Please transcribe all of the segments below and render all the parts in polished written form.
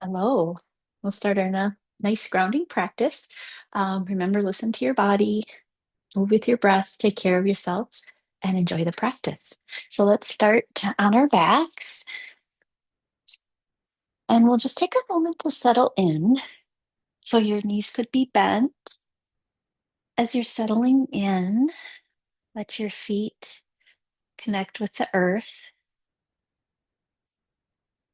Hello. We'll start our nice grounding practice. Remember, listen to your body, move with your breath, take care of yourselves, and enjoy the practice. So let's start on our backs, and we'll just take a moment to settle in. So your knees could be bent. As you're settling in, let your feet connect with the earth.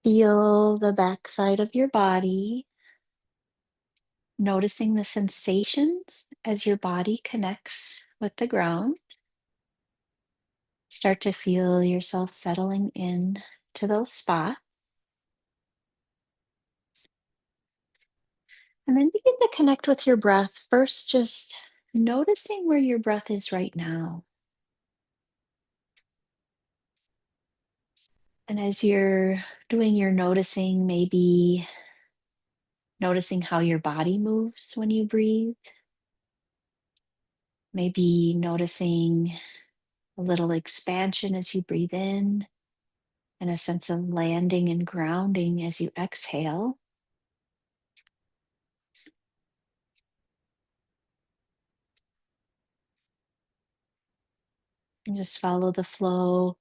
Feel the backside of your body, noticing the sensations as your body connects with the ground. Start to feel yourself settling in to those spots. And then begin to connect with your breath. First, just noticing where your breath is right now. And as you're doing your noticing, maybe noticing how your body moves when you breathe. Maybe noticing a little expansion as you breathe in and a sense of landing and grounding as you exhale. And just follow the flow.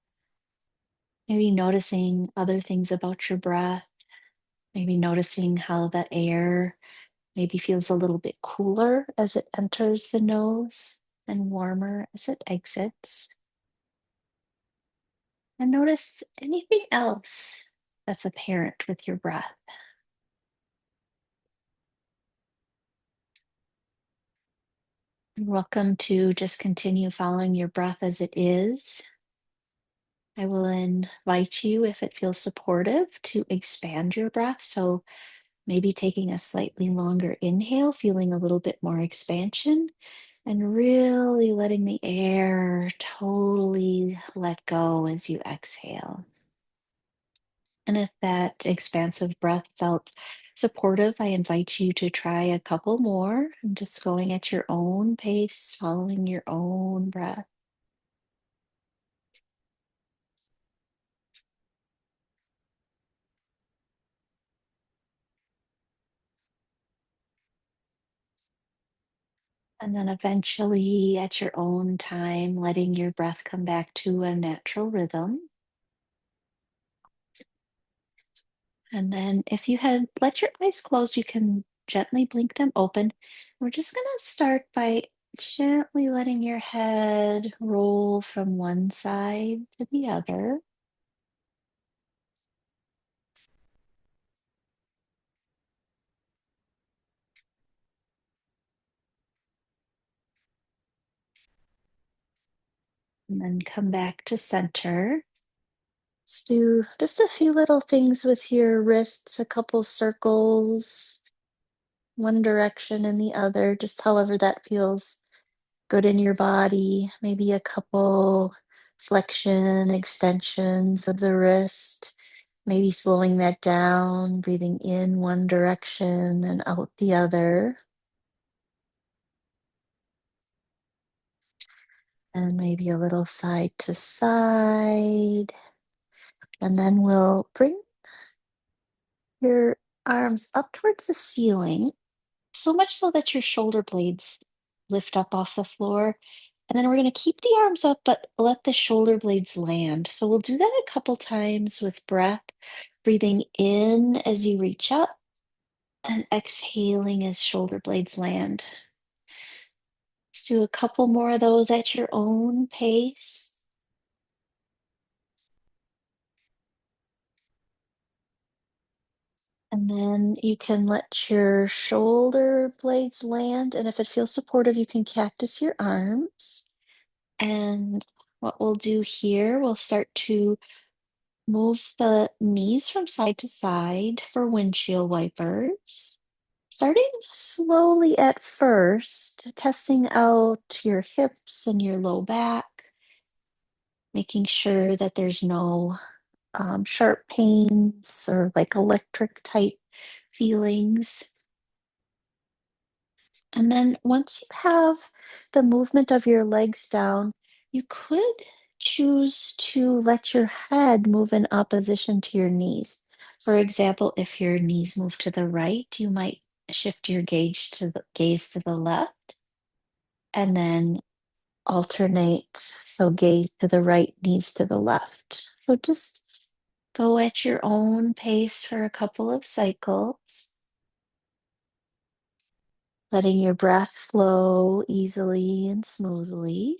Maybe noticing other things about your breath. Maybe noticing how the air maybe feels a little bit cooler as it enters the nose and warmer as it exits. And notice anything else that's apparent with your breath. You're welcome to just continue following your breath as it is. I will invite you, if it feels supportive, to expand your breath. So maybe taking a slightly longer inhale, feeling a little bit more expansion, and really letting the air totally let go as you exhale. And if that expansive breath felt supportive, I invite you to try a couple more and just going at your own pace, following your own breath. And then eventually, at your own time, letting your breath come back to a natural rhythm. And then if you had let your eyes close, you can gently blink them open. We're just going to start by gently letting your head roll from one side to the other. And then come back to center. Just do just a few little things with your wrists, a couple circles, one direction and the other, just however that feels good in your body. Maybe a couple flexion, extensions of the wrist. Maybe slowing that down, breathing in one direction and out the other. And maybe a little side to side. And then we'll bring your arms up towards the ceiling, so much so that your shoulder blades lift up off the floor. And then we're going to keep the arms up, but let the shoulder blades land. So we'll do that a couple times with breath, breathing in as you reach up and exhaling as shoulder blades land. Let's do a couple more of those at your own pace. And then you can let your shoulder blades land. And if it feels supportive, you can cactus your arms. And what we'll do here, we'll start to move the knees from side to side for windshield wipers. Starting slowly at first, testing out your hips and your low back, making sure that there's no sharp pains or like electric type feelings. And then once you have the movement of your legs down, you could choose to let your head move in opposition to your knees. For example, if your knees move to the right, you might shift your gaze to the left and then alternate. So gaze to the right, knees to the left. So just go at your own pace for a couple of cycles, letting your breath flow easily and smoothly.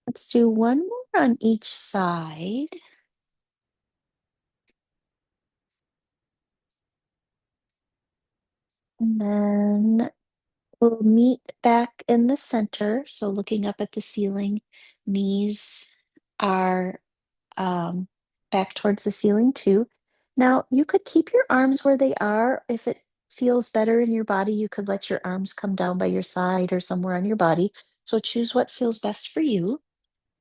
Let's do one more on each side. And then we'll meet back in the center. So looking up at the ceiling, knees are um, back towards the ceiling too. Now, you could keep your arms where they are. If it feels better in your body, you could let your arms come down by your side or somewhere on your body. So choose what feels best for you.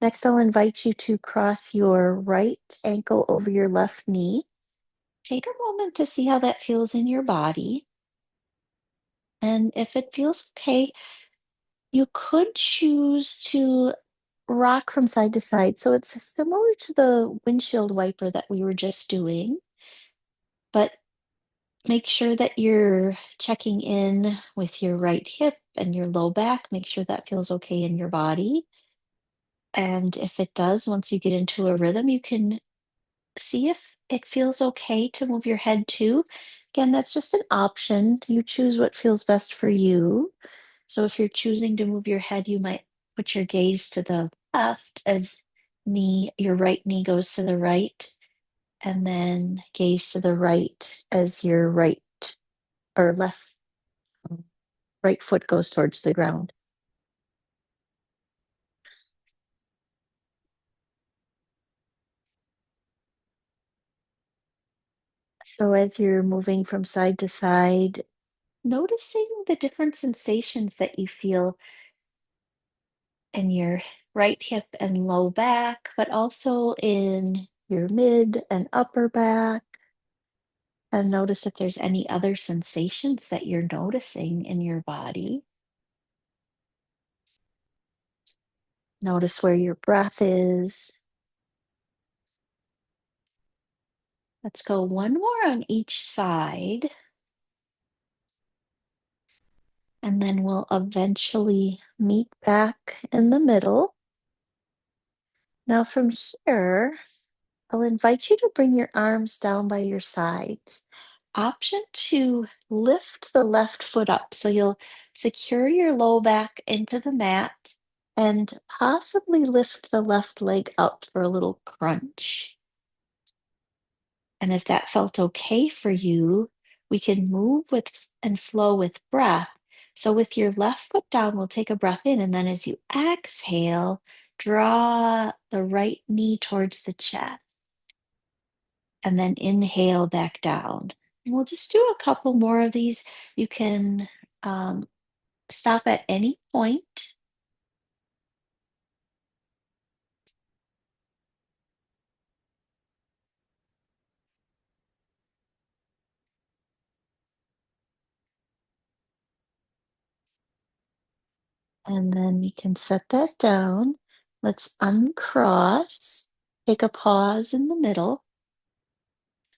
Next, I'll invite you to cross your right ankle over your left knee. Take a moment to see how that feels in your body. And if it feels okay, you could choose to rock from side to side. So it's similar to the windshield wiper that we were just doing, but make sure that you're checking in with your right hip and your low back. Make sure that feels okay in your body. And if it does, once you get into a rhythm, you can see if it feels okay to move your head too. Again, that's just an option. You choose what feels best for you. So if you're choosing to move your head, you might put your gaze to the left as your right knee goes to the right, and then gaze to the right as your right or left right foot goes towards the ground. So as you're moving from side to side, noticing the different sensations that you feel in your right hip and low back, but also in your mid and upper back. And notice if there's any other sensations that you're noticing in your body. Notice where your breath is. Let's go one more on each side, and then we'll eventually meet back in the middle. Now, from here, I'll invite you to bring your arms down by your sides. Option to lift the left foot up. So you'll secure your low back into the mat and possibly lift the left leg up for a little crunch. And if that felt okay for you, we can move with and flow with breath. So with your left foot down, we'll take a breath in, and then as you exhale, draw the right knee towards the chest, and then inhale back down. And we'll just do a couple more of these. You can um, stop at any point, and then we can set that down. Let's uncross, take a pause in the middle.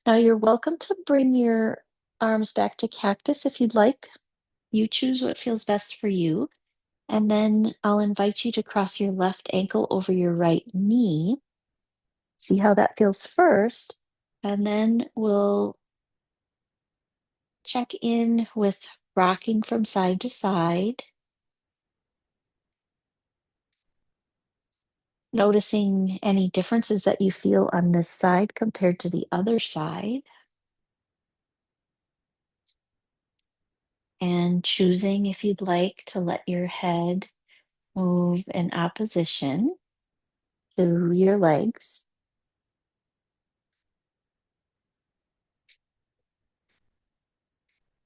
Now you're welcome to bring your arms back to cactus if you'd like. You choose what feels best for you. And then I'll invite you to cross your left ankle over your right knee. See how that feels first. And then we'll check in with rocking from side to side, noticing any differences that you feel on this side compared to the other side, and choosing if you'd like to let your head move in opposition to your legs.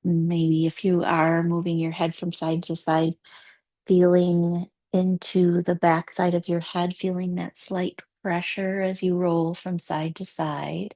Maybe if you are moving your head from side to side, feeling into the back side of your head, feeling that slight pressure as you roll from side to side.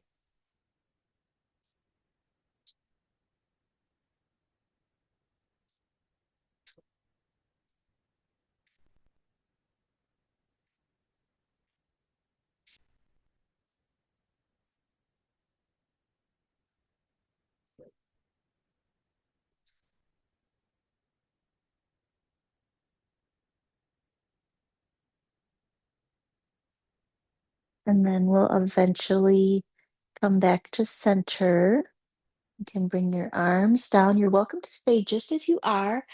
And then we'll eventually come back to center. You can bring your arms down. You're welcome to stay just as you are.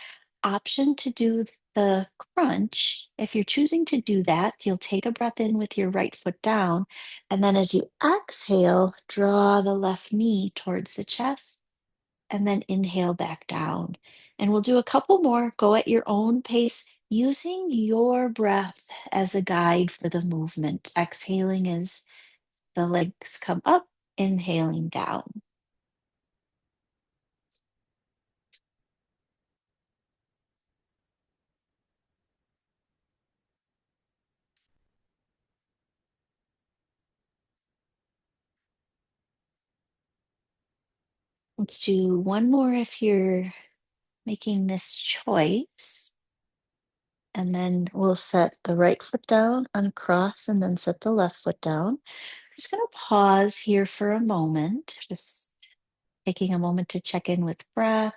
Option to do the crunch. If you're choosing to do that, you'll take a breath in with your right foot down. And then as you exhale, draw the left knee towards the chest and then inhale back down. And we'll do a couple more. Go at your own pace using your breath as a guide for the movement. Exhaling as the legs come up, inhaling down. Let's do one more if you're making this choice. And then we'll set the right foot down, uncross, and then set the left foot down. Just going to pause here for a moment, just taking a moment to check in with breath.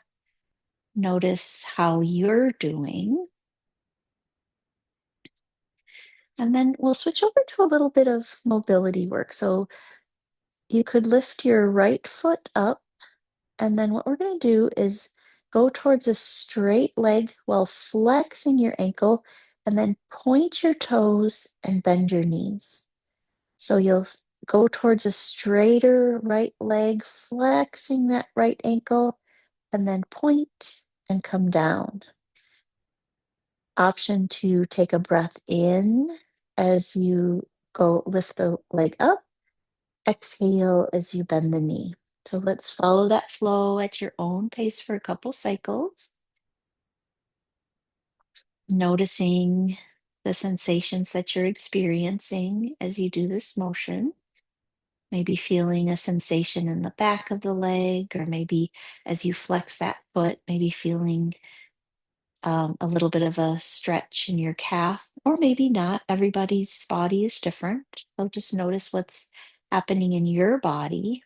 Notice how you're doing. And then we'll switch over to a little bit of mobility work. So you could lift your right foot up. And then what we're going to do is go towards a straight leg while flexing your ankle and then point your toes and bend your knees. So you'll go towards a straighter right leg, flexing that right ankle, and then point and come down. Option to take a breath in as you go lift the leg up, exhale as you bend the knee. So let's follow that flow at your own pace for a couple cycles, noticing the sensations that you're experiencing as you do this motion. Maybe feeling a sensation in the back of the leg, or maybe as you flex that foot, maybe feeling a little bit of a stretch in your calf, or maybe not. Everybody's body is different. So just notice what's happening in your body.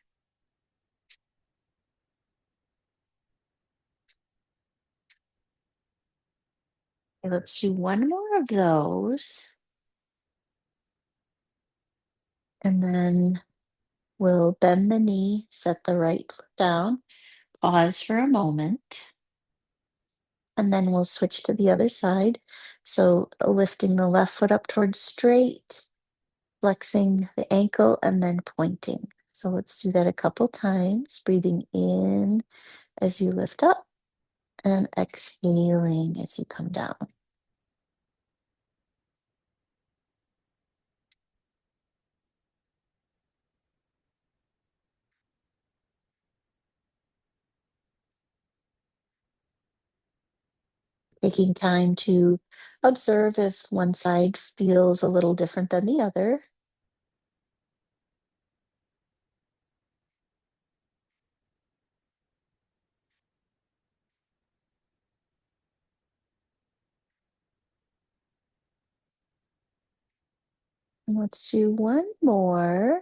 Okay, let's do one more of those. And then we'll bend the knee, set the right foot down, pause for a moment, and then we'll switch to the other side. So lifting the left foot up towards straight, flexing the ankle, and then pointing. So let's do that a couple times, breathing in as you lift up and exhaling as you come down. Taking time to observe if one side feels a little different than the other. And let's do one more.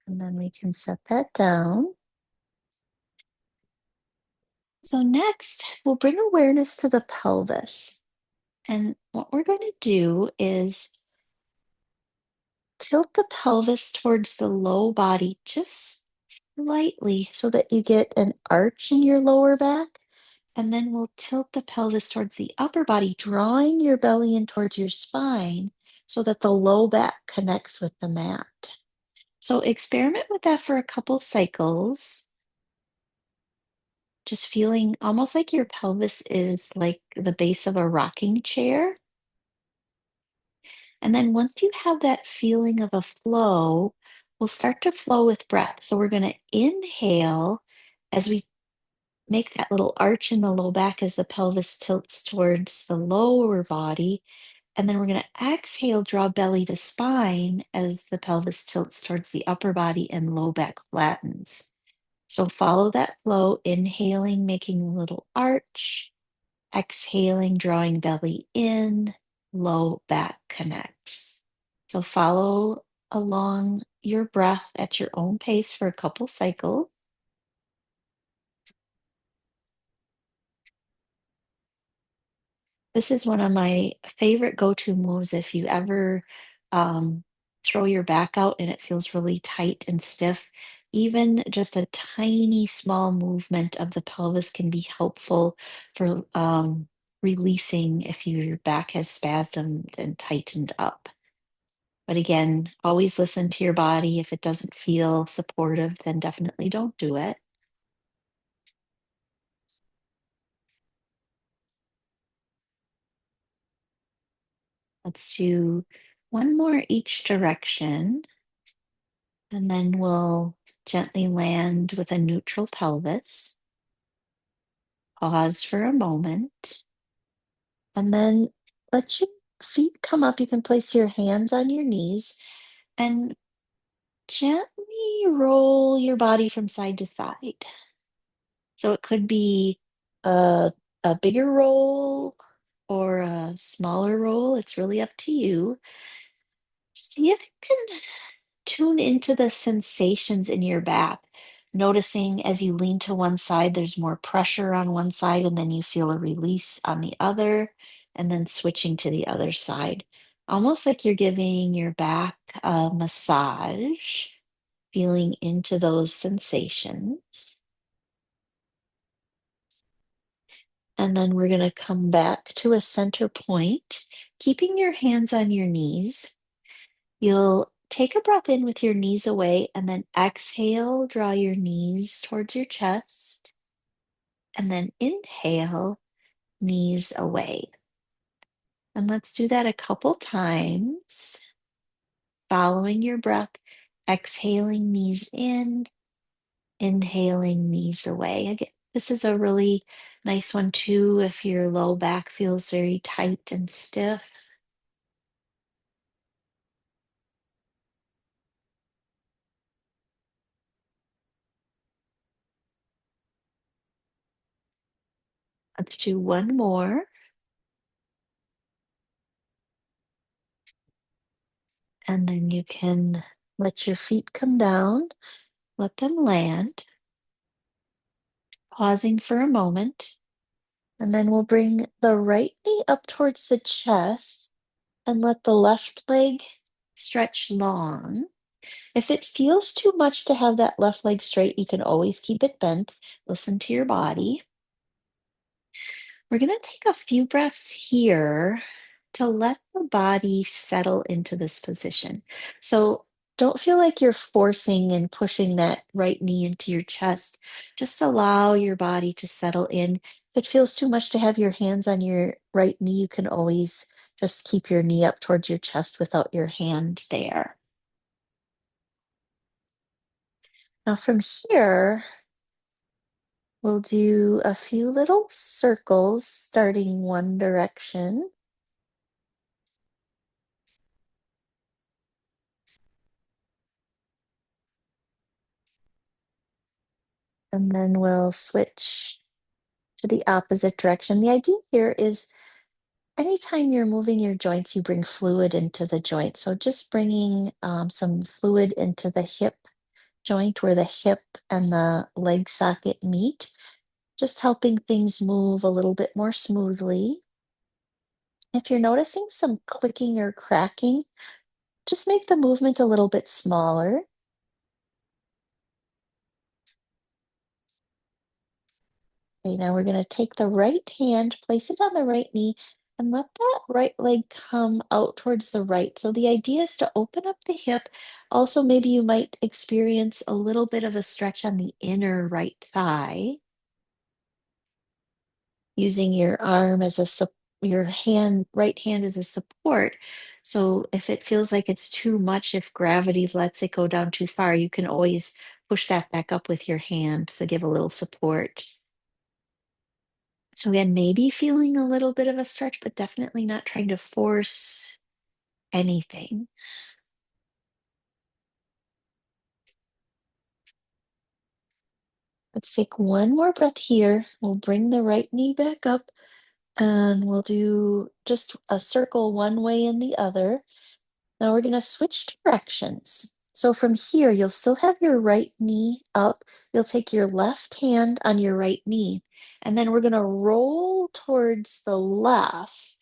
And then we can set that down. So next, we'll bring awareness to the pelvis. And what we're going to do is tilt the pelvis towards the low body just slightly so that you get an arch in your lower back. And then we'll tilt the pelvis towards the upper body, drawing your belly in towards your spine so that the low back connects with the mat. So experiment with that for a couple cycles. Just feeling almost like your pelvis is like the base of a rocking chair. And then once you have that feeling of a flow, we'll start to flow with breath. So we're going to inhale as we make that little arch in the low back as the pelvis tilts towards the lower body. And then we're going to exhale, draw belly to spine as the pelvis tilts towards the upper body and low back flattens. So follow that flow, inhaling, making a little arch, exhaling, drawing belly in, low back connects. So follow along your breath at your own pace for a couple cycles. This is one of my favorite go-to moves if you ever um, throw your back out and it feels really tight and stiff. Even just a tiny small movement of the pelvis can be helpful for releasing if your back has spasmed and tightened up. But again, always listen to your body. If it doesn't feel supportive, then definitely don't do it. Let's do one more each direction, and then we'll gently land with a neutral pelvis. Pause for a moment, and then let your feet come up. You can place your hands on your knees and gently roll your body from side to side. So it could be a, a bigger roll or a smaller roll. It's really up to you. See if you can tune into the sensations in your back, noticing as you lean to one side, there's more pressure on one side, and then you feel a release on the other, and then switching to the other side. Almost like you're giving your back a massage, feeling into those sensations. And then we're going to come back to a center point, keeping your hands on your knees. You'll take a breath in with your knees away and then exhale, draw your knees towards your chest, and then inhale, knees away. And let's do that a couple times, following your breath, exhaling, knees in, inhaling, knees away. Again, this is a really nice one too if your low back feels very tight and stiff. Let's do one more. And then you can let your feet come down, let them land, pausing for a moment. And then we'll bring the right knee up towards the chest and let the left leg stretch long. If it feels too much to have that left leg straight, you can always keep it bent. Listen to your body. We're going to take a few breaths here to let the body settle into this position. So don't feel like you're forcing and pushing that right knee into your chest. Just allow your body to settle in. If it feels too much to have your hands on your right knee, you can always just keep your knee up towards your chest without your hand there. Now, from here, we'll do a few little circles starting one direction. And then we'll switch to the opposite direction. The idea here is anytime you're moving your joints, you bring fluid into the joint. So just bringing some fluid into the hip joint where the hip and the leg socket meet, just helping things move a little bit more smoothly. If you're noticing some clicking or cracking, just make the movement a little bit smaller. Okay, now we're going to take the right hand, place it on the right knee, and let that right leg come out towards the right. So the idea is to open up the hip. Also, maybe you might experience a little bit of a stretch on the inner right thigh, using your arm as a your hand, right hand as a support. So if it feels like it's too much, if gravity lets it go down too far, you can always push that back up with your hand to give a little support. So again, maybe feeling a little bit of a stretch, but definitely not trying to force anything. Let's take one more breath here. We'll bring the right knee back up and we'll do just a circle one way and the other. Now we're going to switch directions. So from here, you'll still have your right knee up. You'll take your left hand on your right knee, and then we're going to roll towards the left,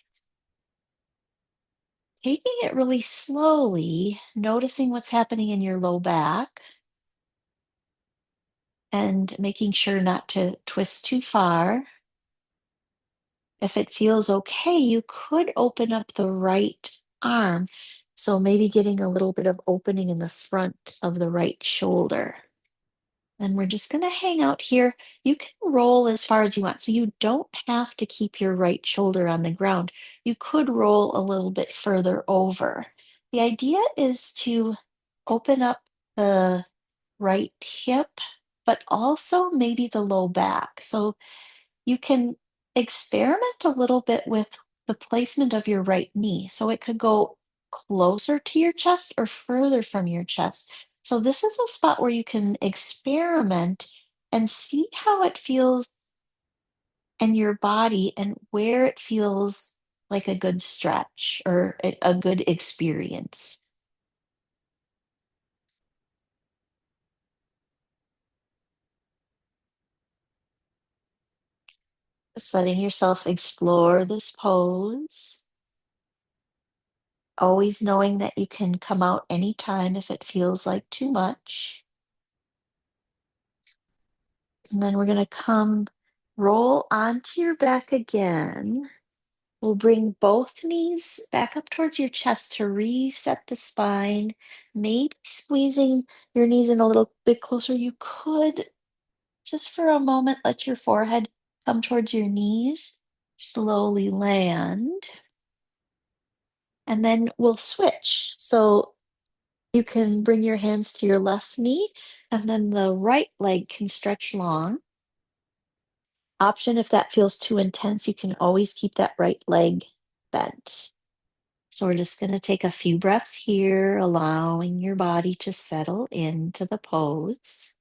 taking it really slowly, noticing what's happening in your low back, and making sure not to twist too far. If it feels okay, you could open up the right arm. So maybe getting a little bit of opening in the front of the right shoulder. And we're just going to hang out here. You can roll as far as you want. So you don't have to keep your right shoulder on the ground. You could roll a little bit further over. The idea is to open up the right hip, but also maybe the low back. So you can experiment a little bit with the placement of your right knee. So it could go closer to your chest or further from your chest. So this is a spot where you can experiment and see how it feels in your body and where it feels like a good stretch or a good experience. Just letting yourself explore this pose. Always knowing that you can come out anytime if it feels like too much. And then we're going to come roll onto your back again. We'll bring both knees back up towards your chest to reset the spine. Maybe squeezing your knees in a little bit closer. You could just for a moment let your forehead come towards your knees. Slowly land. And then we'll switch. So you can bring your hands to your left knee, and then the right leg can stretch long. Option if that feels too intense, you can always keep that right leg bent. So we're just going to take a few breaths here, allowing your body to settle into the pose,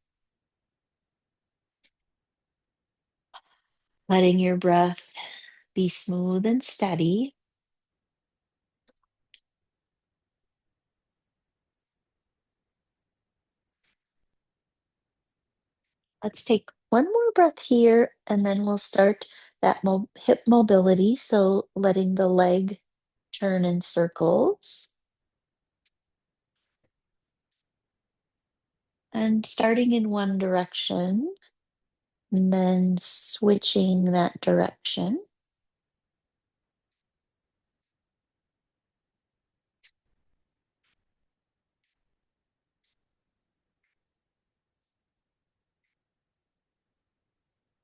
letting your breath be smooth and steady. Let's take one more breath here, and then we'll start that hip mobility. So letting the leg turn in circles. And starting in one direction, and then switching that direction.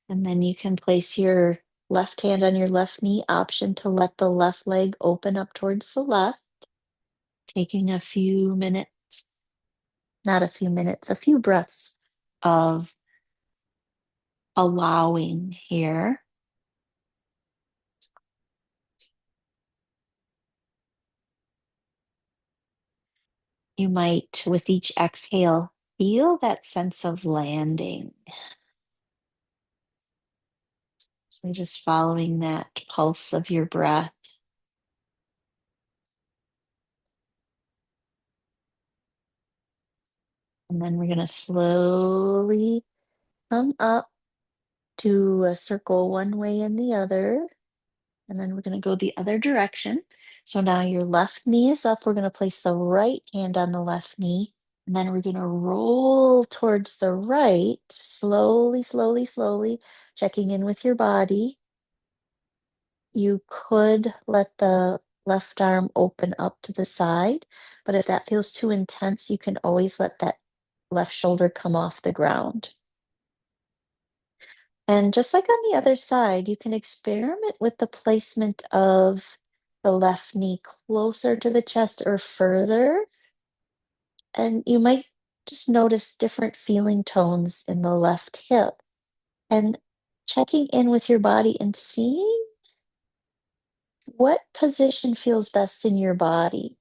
And then you can place your left hand on your left knee, option to let the left leg open up towards the left, taking a few minutes, not a few minutes, a few breaths of allowing here. You might, with each exhale, feel that sense of landing. So just following that pulse of your breath. And then we're going to slowly come up to a circle one way and the other. And then we're going to go the other direction. So now your left knee is up. We're going to place the right hand on the left knee. And then we're going to roll towards the right, slowly, slowly, slowly, checking in with your body. You could let the left arm open up to the side, but if that feels too intense, you can always let that left shoulder come off the ground. And just like on the other side, you can experiment with the placement of the left knee closer to the chest or further. And you might just notice different feeling tones in the left hip and checking in with your body and seeing what position feels best in your body.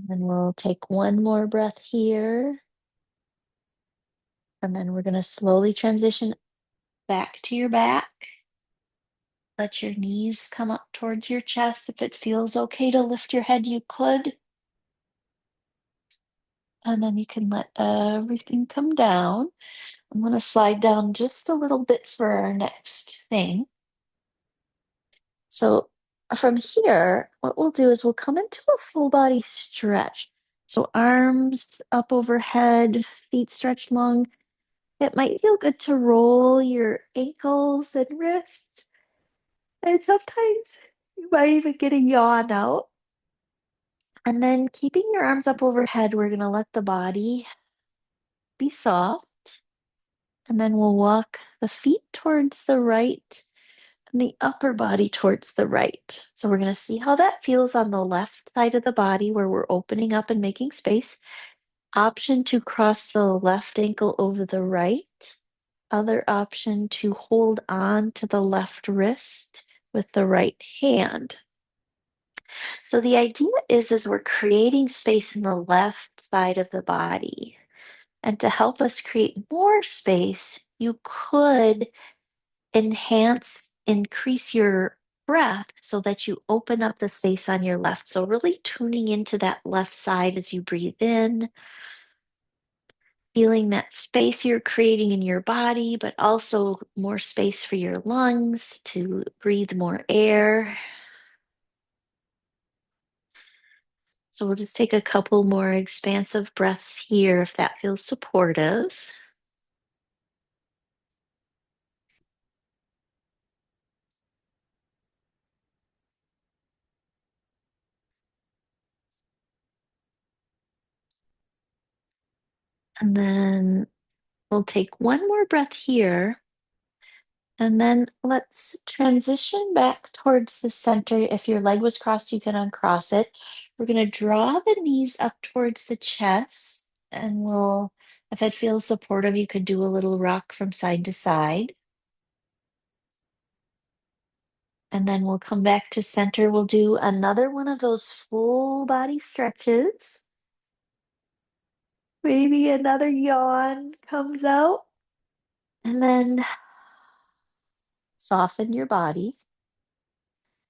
And we'll take one more breath here. And then we're going to slowly transition back to your back. Let your knees come up towards your chest. If it feels okay to lift your head, you could. And then you can let everything come down. I'm going to slide down just a little bit for our next thing. So from here, what we'll do is we'll come into a full body stretch. So arms up overhead, feet stretched long. It might feel good to roll your ankles and wrists. And sometimes you might even get a yawn out. And then keeping your arms up overhead, we're going to let the body be soft. And then we'll walk the feet towards the right and the upper body towards the right. So we're going to see how that feels on the left side of the body where we're opening up and making space. Option to cross the left ankle over the right. Other option to hold on to the left wrist with the right hand. So the idea is we're creating space in the left side of the body. And to help us create more space, you could increase your breath so that you open up the space on your left. So really tuning into that left side as you breathe in, feeling that space you're creating in your body, but also more space for your lungs to breathe more air. So we'll just take a couple more expansive breaths here if that feels supportive. And then we'll take one more breath here. And then let's transition back towards the center. If your leg was crossed, you can uncross it. We're going to draw the knees up towards the chest. And if it feels supportive, you could do a little rock from side to side. And then we'll come back to center. We'll do another one of those full body stretches. Maybe another yawn comes out. And then soften your body.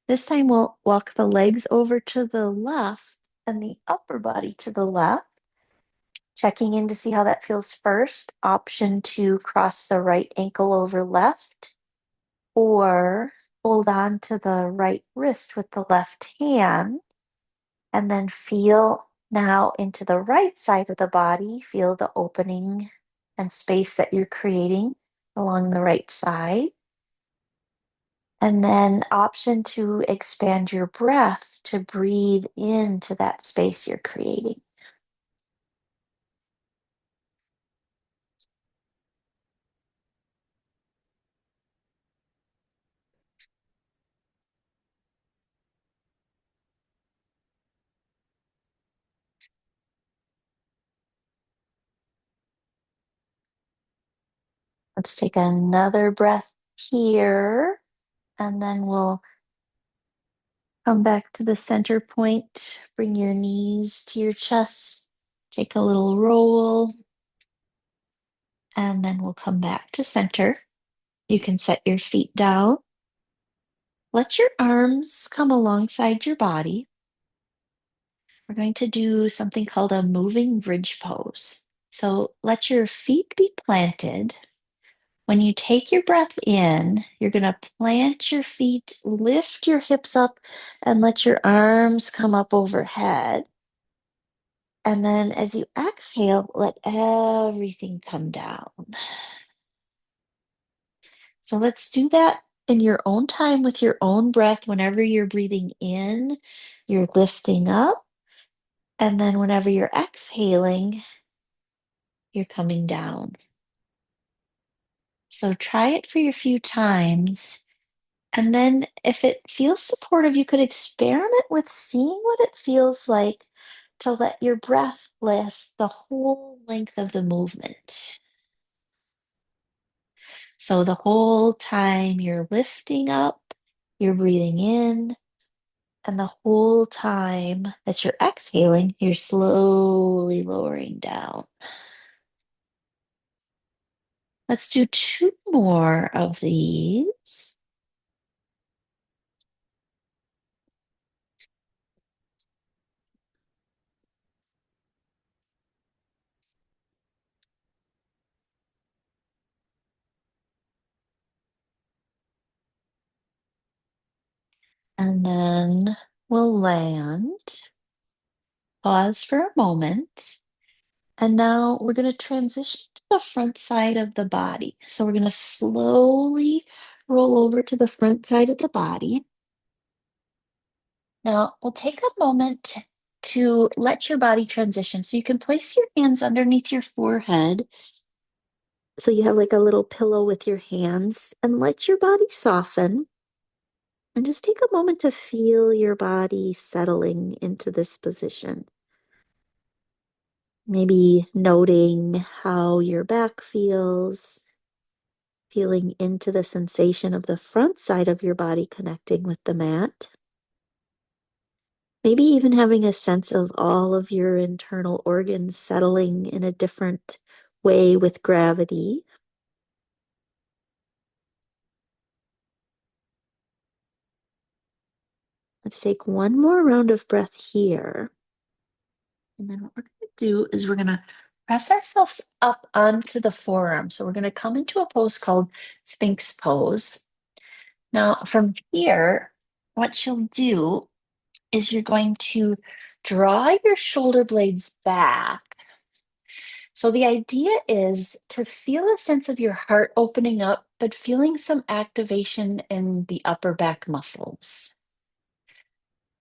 This time we'll walk the legs over to the left and the upper body to the left. Checking in to see how that feels first. Option to cross the right ankle over left or hold on to the right wrist with the left hand. And then feel now into the right side of the body. Feel the opening and space that you're creating along the right side. And then option to expand your breath to breathe into that space you're creating. Let's take another breath here, and then we'll come back to the center point. Bring your knees to your chest. Take a little roll, and then we'll come back to center. You can set your feet down. Let your arms come alongside your body. We're going to do something called a moving bridge pose. So let your feet be planted. When you take your breath in, you're going to plant your feet, lift your hips up, and let your arms come up overhead. And then as you exhale, let everything come down. So let's do that in your own time with your own breath. Whenever you're breathing in, you're lifting up. And then whenever you're exhaling, you're coming down. So try it for a few times. And then if it feels supportive, you could experiment with seeing what it feels like to let your breath last the whole length of the movement. So the whole time you're lifting up, you're breathing in, And the whole time that you're exhaling, you're slowly lowering down. Let's do two more of these. And then we'll land, pause for a moment. And now we're going to transition to the front side of the body. So we're going to slowly roll over to the front side of the body. Now we'll take a moment to let your body transition. So you can place your hands underneath your forehead. So you have like a little pillow with your hands and let your body soften. And just take a moment to feel your body settling into this position. Maybe noting how your back feels, feeling into the sensation of the front side of your body connecting with the mat. Maybe even having a sense of all of your internal organs settling in a different way with gravity. Let's take one more round of breath here. And then what we're going to do is we're going to press ourselves up onto the forearm. So we're going to come into a pose called Sphinx pose. Now, from here, what you'll do is you're going to draw your shoulder blades back. So the idea is to feel a sense of your heart opening up, but feeling some activation in the upper back muscles.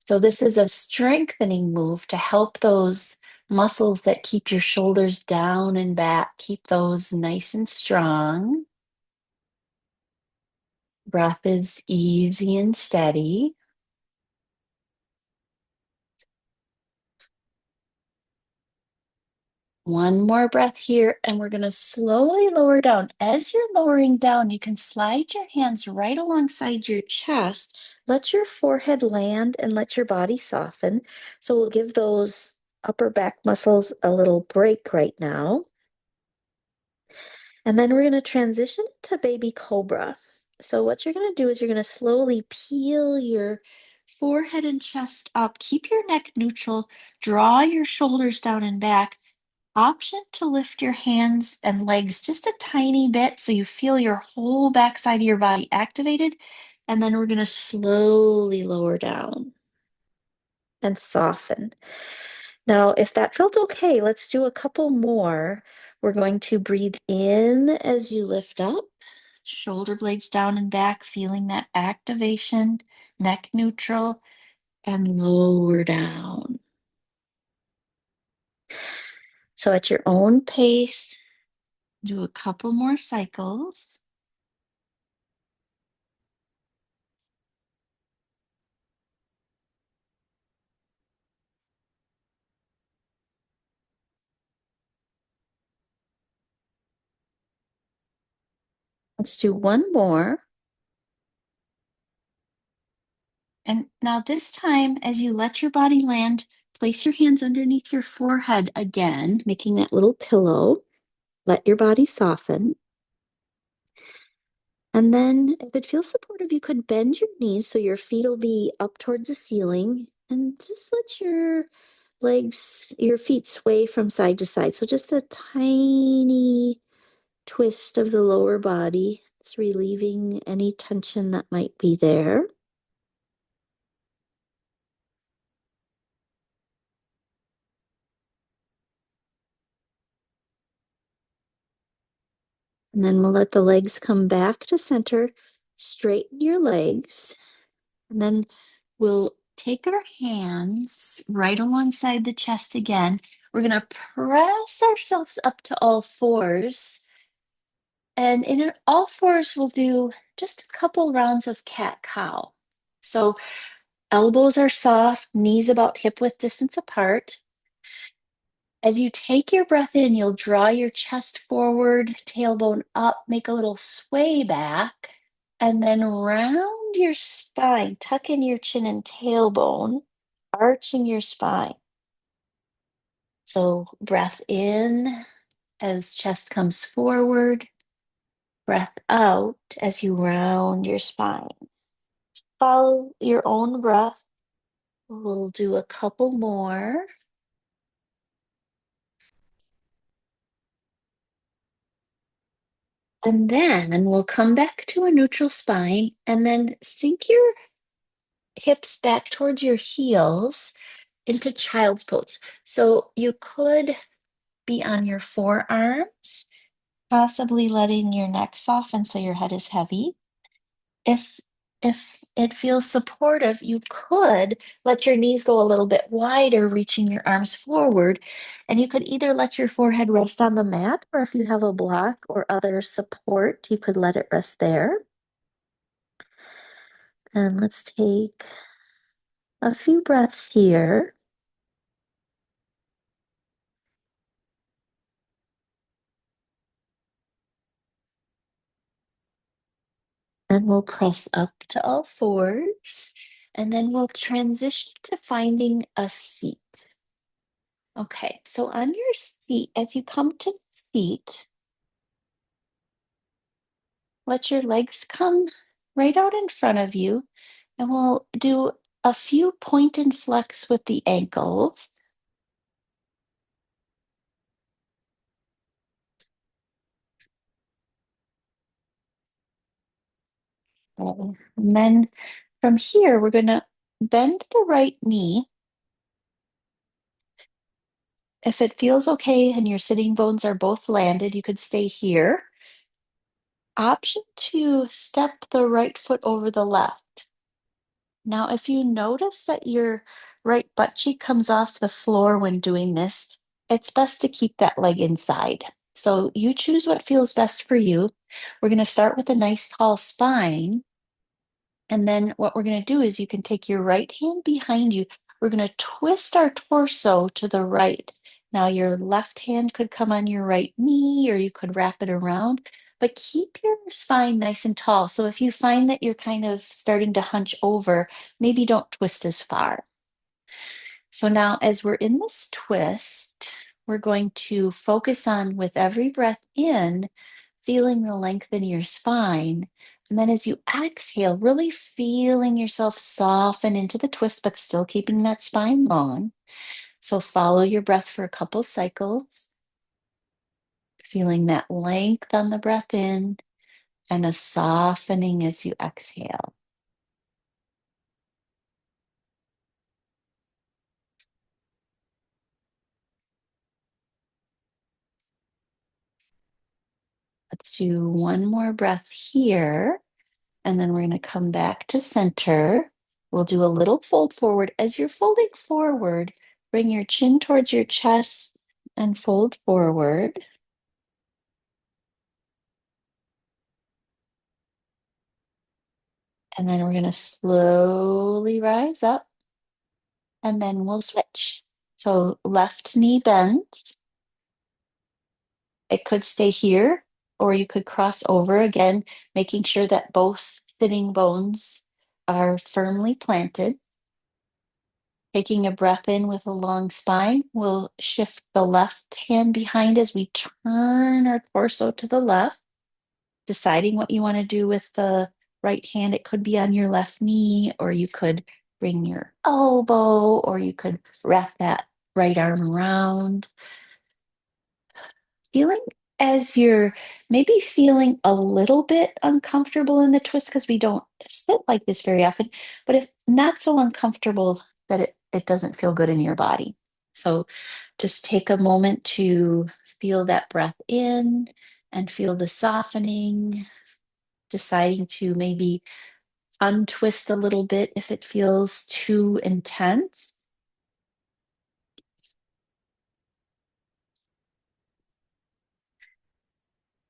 So this is a strengthening move to help those muscles that keep your shoulders down and back, keep those nice and strong. Breath is easy and steady. One more breath here, and we're going to slowly lower down. As you're lowering down, you can slide your hands right alongside your chest. Let your forehead land and let your body soften. So we'll give those upper back muscles a little break right now. And then we're going to transition to baby cobra. So what you're going to do is you're going to slowly peel your forehead and chest up. Keep your neck neutral. Draw your shoulders down and back. Option to lift your hands and legs just a tiny bit so you feel your whole backside of your body activated. And then we're going to slowly lower down and soften. Now, if that felt okay, let's do a couple more. We're going to breathe in as you lift up, shoulder blades down and back, feeling that activation, neck neutral, and lower down. So at your own pace, do a couple more cycles. Let's do one more. And now this time, as you let your body land, place your hands underneath your forehead again, making that little pillow. Let your body soften. And then if it feels supportive, you could bend your knees so your feet will be up towards the ceiling and just let your feet sway from side to side. So just a tiny twist of the lower body. It's relieving any tension that might be there. And then we'll let the legs come back to center. Straighten your legs. And then we'll take our hands right alongside the chest again. We're going to press ourselves up to all fours. And in all fours, we'll do just a couple rounds of cat-cow. So elbows are soft, knees about hip width distance apart. As you take your breath in, you'll draw your chest forward, tailbone up, make a little sway back, and then round your spine, tuck in your chin and tailbone, arching your spine. So breath in as chest comes forward, breath out as you round your spine. Follow your own breath. We'll do a couple more. And then we'll come back to a neutral spine and then sink your hips back towards your heels into child's pose. So you could be on your forearms, possibly letting your neck soften so your head is heavy. If if it feels supportive, you could let your knees go a little bit wider, reaching your arms forward. And you could either let your forehead rest on the mat, or if you have a block or other support, you could let it rest there. And let's take a few breaths here. And we'll press up to all fours. And then we'll transition to finding a seat. Okay, so on your seat, as you come to the seat, let your legs come right out in front of you, and we'll do a few point and flex with the ankles. And then from here, we're going to bend the right knee. If it feels okay and your sitting bones are both landed, you could stay here. Option two, step the right foot over the left. Now, if you notice that your right butt cheek comes off the floor when doing this, it's best to keep that leg inside. So you choose what feels best for you. We're going to start with a nice tall spine. And then what we're going to do is you can take your right hand behind you. We're going to twist our torso to the right. Now, your left hand could come on your right knee, or you could wrap it around, but keep your spine nice and tall. So if you find that you're kind of starting to hunch over, maybe don't twist as far. So now, as we're in this twist, we're going to focus on, with every breath in, feeling the length in your spine. And then as you exhale, really feeling yourself soften into the twist, but still keeping that spine long. So follow your breath for a couple cycles, feeling that length on the breath in and a softening as you exhale. Let's do one more breath here. And then we're going to come back to center. We'll do a little fold forward. As you're folding forward, bring your chin towards your chest and fold forward. And then we're going to slowly rise up, and then we'll switch. So left knee bends. It could stay here, or you could cross over again, making sure that both sitting bones are firmly planted. Taking a breath in with a long spine, we'll shift the left hand behind as we turn our torso to the left, deciding what you want to do with the right hand. It could be on your left knee, or you could bring your elbow, or you could wrap that right arm around. Feeling as you're maybe feeling a little bit uncomfortable in the twist, because we don't sit like this very often, but if not so uncomfortable that it doesn't feel good in your body. So just take a moment to feel that breath in and feel the softening, deciding to maybe untwist a little bit if it feels too intense.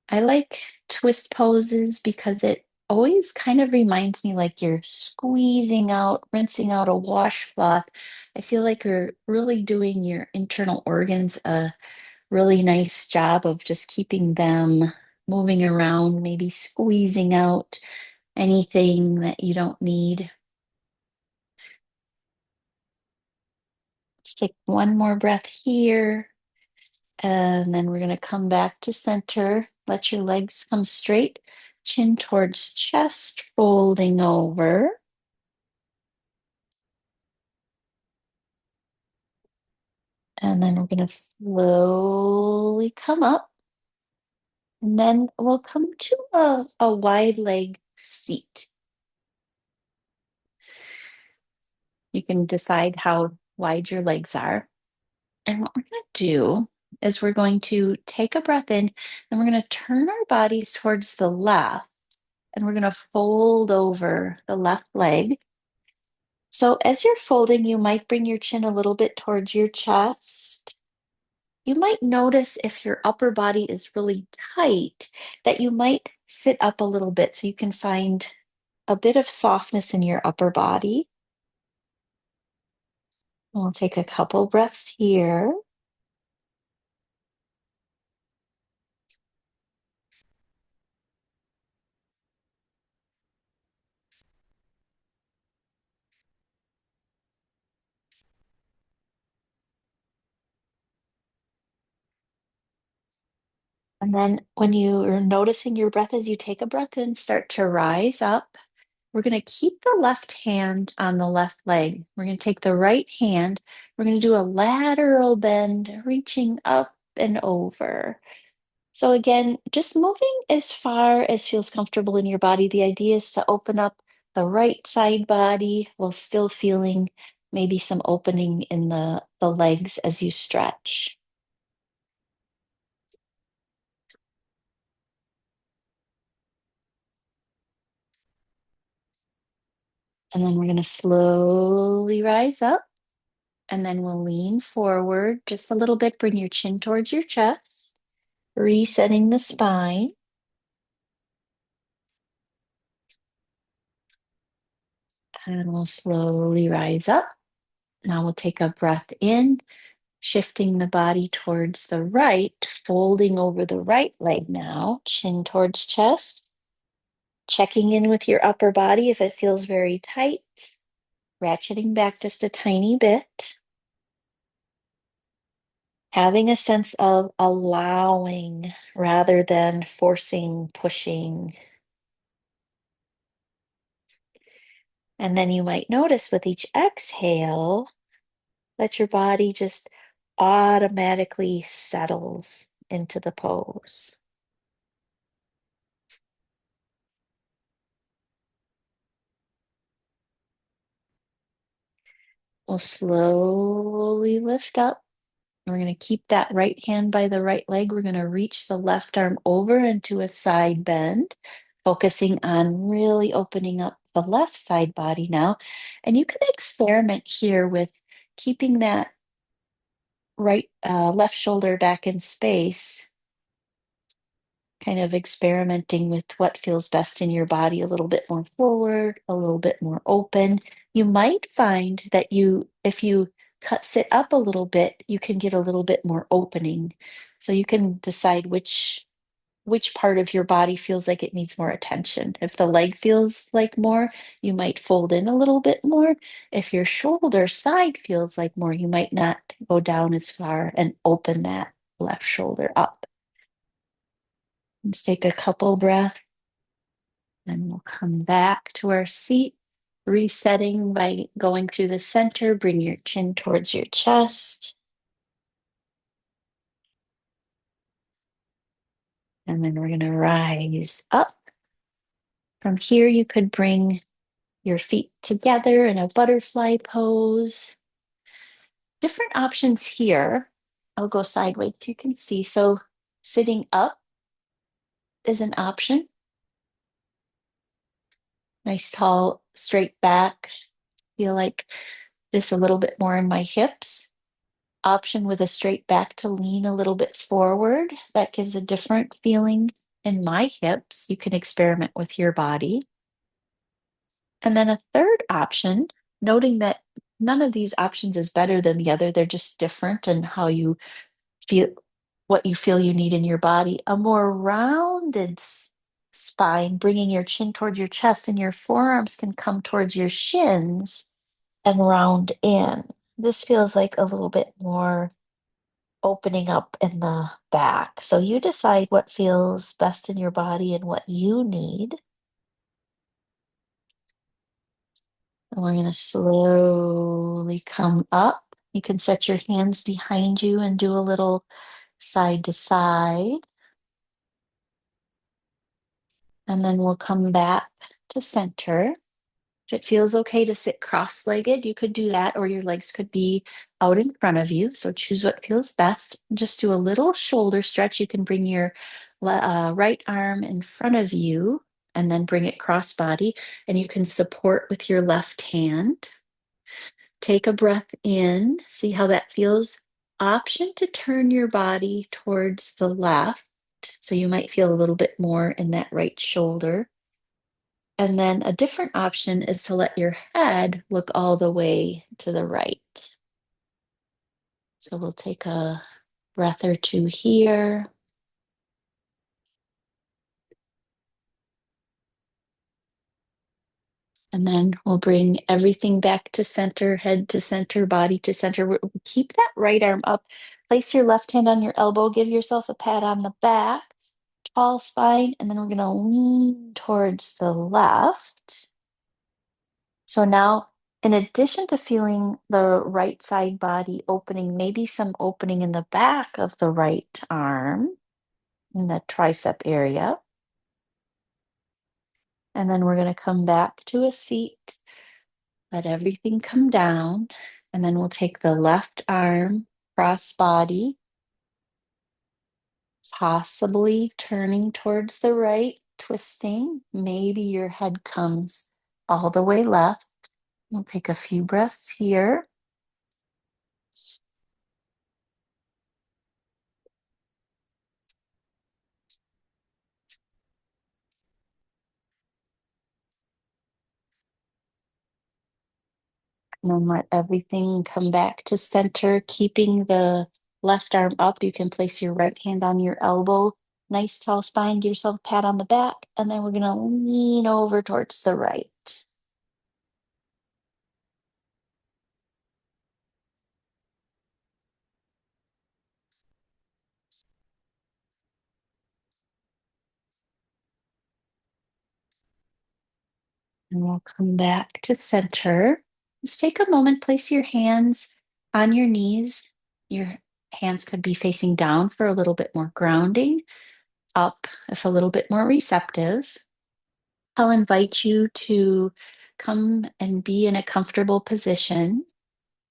I like twist poses because it always kind of reminds me like you're squeezing out, rinsing out a washcloth. I feel like you're really doing your internal organs a really nice job of just keeping them moving around, maybe squeezing out anything that you don't need. Let's take one more breath here. And then we're going to come back to center. Let your legs come straight, chin towards chest, folding over. And then we're going to slowly come up. And then we'll come to a wide leg seat. You can decide how wide your legs are. And what we're going to do is we're going to take a breath in and we're going to turn our bodies towards the left. And we're going to fold over the left leg. So as you're folding, you might bring your chin a little bit towards your chest. You might notice if your upper body is really tight that you might sit up a little bit so you can find a bit of softness in your upper body. We'll take a couple breaths here. And then when you're noticing your breath as you take a breath in, start to rise up. We're going to keep the left hand on the left leg. We're going to take the right hand. We're going to do a lateral bend, reaching up and over. So again, just moving as far as feels comfortable in your body. The idea is to open up the right side body while still feeling maybe some opening in the legs as you stretch. And then we're going to slowly rise up. And then we'll lean forward just a little bit. Bring your chin towards your chest, resetting the spine. And we'll slowly rise up. Now we'll take a breath in, shifting the body towards the right, folding over the right leg now, chin towards chest. Checking in with your upper body if it feels very tight, ratcheting back just a tiny bit. Having a sense of allowing rather than forcing, pushing. And then you might notice with each exhale that your body just automatically settles into the pose. We'll slowly lift up. We're going to keep that right hand by the right leg. We're going to reach the left arm over into a side bend, focusing on really opening up the left side body now. And you can experiment here with keeping that left shoulder back in space, kind of experimenting with what feels best in your body, a little bit more forward, a little bit more open. You might find that if you sit up a little bit, you can get a little bit more opening. So you can decide which part of your body feels like it needs more attention. If the leg feels like more, you might fold in a little bit more. If your shoulder side feels like more, you might not go down as far and open that left shoulder up. Let's take a couple breaths and we'll come back to our seat, resetting by going through the center. Bring your chin towards your chest. And then we're going to rise up. From here, you could bring your feet together in a butterfly pose. Different options here. I'll go sideways so you can see. So sitting up is an option. Nice, tall, straight back. Feel like this a little bit more in my hips. Option with a straight back to lean a little bit forward. That gives a different feeling in my hips. You can experiment with your body. And then a third option, noting that none of these options is better than the other. They're just different in how you feel, what you feel you need in your body. A more rounded spine, bringing your chin towards your chest, and your forearms can come towards your shins and round in. This feels like a little bit more opening up in the back. So you decide what feels best in your body and what you need. And we're going to slowly come up. You can set your hands behind you and do a little side to side. And then we'll come back to center. If it feels okay to sit cross-legged, you could do that, or your legs could be out in front of you. So choose what feels best. Just do a little shoulder stretch. You can bring your right arm in front of you and then bring it cross-body, and you can support with your left hand. Take a breath in, see how that feels. Option to turn your body towards the left. So you might feel a little bit more in that right shoulder. And then a different option is to let your head look all the way to the right. So we'll take a breath or two here. And then we'll bring everything back to center, head to center, body to center. Keep that right arm up. Place your left hand on your elbow. Give yourself a pat on the back. Tall spine. And then we're going to lean towards the left. So now, in addition to feeling the right side body opening, maybe some opening in the back of the right arm, in the tricep area. And then we're going to come back to a seat, let everything come down. And then we'll take the left arm cross body, possibly turning towards the right, twisting. Maybe your head comes all the way left. We'll take a few breaths here. And then let everything come back to center, keeping the left arm up. You can place your right hand on your elbow. Nice tall spine. Give yourself a pat on the back. And then we're going to lean over towards the right. And we'll come back to center. Just take a moment, place your hands on your knees. Your hands could be facing down for a little bit more grounding, up if a little bit more receptive. I'll invite you to come and be in a comfortable position.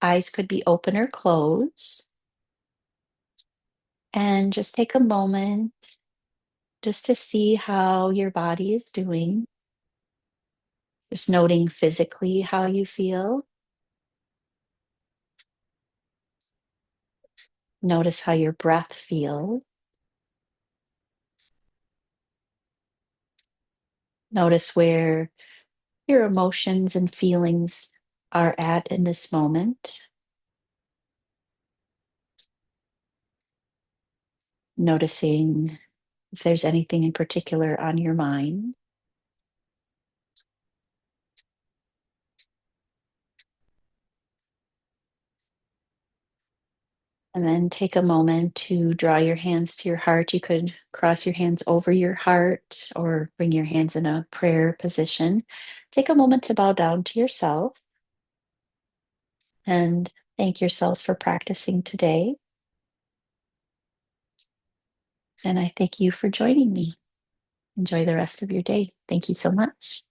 Eyes could be open or closed. And just take a moment just to see how your body is doing. Just noting physically how you feel. Notice how your breath feels. Notice where your emotions and feelings are at in this moment. Noticing if there's anything in particular on your mind. And then take a moment to draw your hands to your heart. You could cross your hands over your heart or bring your hands in a prayer position. Take a moment to bow down to yourself and thank yourself for practicing today. And I thank you for joining me. Enjoy the rest of your day. Thank you so much.